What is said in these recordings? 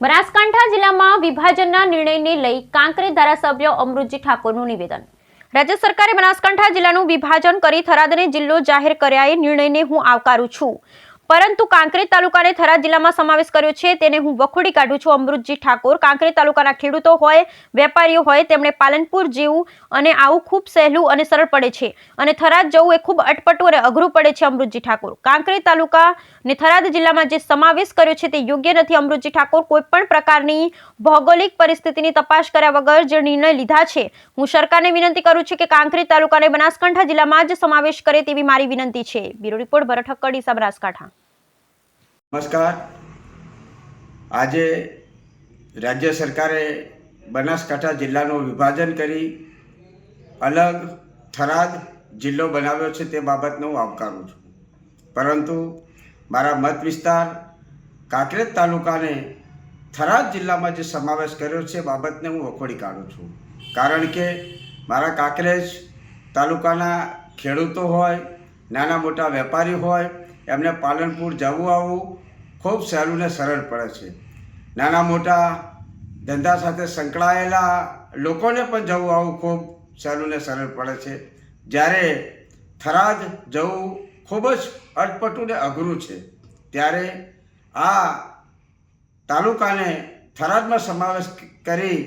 બનાસકાંઠા જિલ્લામાં વિભાજનના નિર્ણયને લઈ કાંકરેજ ધારાસભ્ય અમૃતજી ઠાકોરનું નિવેદન। રાજ્ય સરકારે બનાસકાંઠા જિલ્લાનું વિભાજન કરી થરાદને જિલ્લો જાહેર કર્યા એ નિર્ણયને હું આવકારું છું, પરંતુ કાંકરેજ તાલુકાને થરાદ જિલ્લામાં સમાવેશ કર્યો છે તેને હું વખોડી કાઢું છું। અમૃતજી ઠાકોર કાંકરેજ તાલુકાના ખેડૂતો હોય, વેપારીઓ હોય, તેમણે પાલનપુર જેવું અને આવું ખૂબ સહેલું અને સરળ પડે છે અને થરાદ જવું એ ખૂબ અટપટું અને અઘરું પડે છે। અમૃતજી ઠાકોર કાંકરેજ તાલુકા ને થરાદ જિલ્લામાં જે સમાવેશ કર્યો છે તે યોગ્ય નથી। અમૃતજી ઠાકોર કોઈપણ પ્રકારની ભૌગોલિક પરિસ્થિતિની તપાસ કર્યા વગર જે નિર્ણય લીધા છે, હું સરકારને વિનંતી કરું છું કે કાંકરેજ તાલુકાને બનાસકાંઠા જિલ્લામાં જ સમાવેશ કરે તેવી મારી વિનંતી છે। બ્યુરો રિપોર્ટ ભરત ઠક્કર, બનાસકાંઠા। નમસ્કાર। આજે રાજ્ય સરકારે બનાસકાંઠા જિલ્લાનું વિભાજન કરી અલગ થરાદ જિલ્લો બનાવ્યો છે તે બાબતને હું આવકારું છું, પરંતુ મારા મત વિસ્તાર કાંકરેજ તાલુકાને થરાદ જિલ્લામાં જે સમાવેશ કર્યો છે બાબતને હું વખોડી કાઢું છું। કારણ કે મારા કાંકરેજ તાલુકાના ખેડૂતો હોય, નાના મોટા વેપારી હોય, એમને પાલનપુર જવું આવવું ખૂબ સહેલું ને સરળ પડે છે। નાના મોટા ધંધા સાથે સંકળાયેલા લોકોને પણ જવું આવવું ખૂબ સહેલું ને સરળ પડે છે, જ્યારે થરાદ જવું ખૂબ જ અટપટું ને અઘરું છે। ત્યારે આ તાલુકાને થરાદમાં સમાવેશ કરી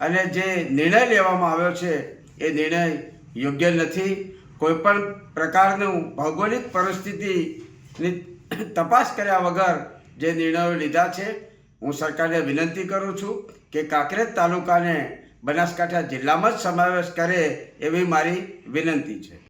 અને જે નિર્ણય લેવામાં આવ્યો છે એ નિર્ણય યોગ્ય નથી। કોઈપણ પ્રકારનું ભૌગોલિક પરિસ્થિતિની તપાસ કર્યા વગર જે નિર્ણયો લીધા છે, હું સરકારને વિનંતી કરું છું કે કાંકરેજ તાલુકાને બનાસકાંઠા જિલ્લામાં જ સમાવેશ કરે એવી મારી વિનંતી છે।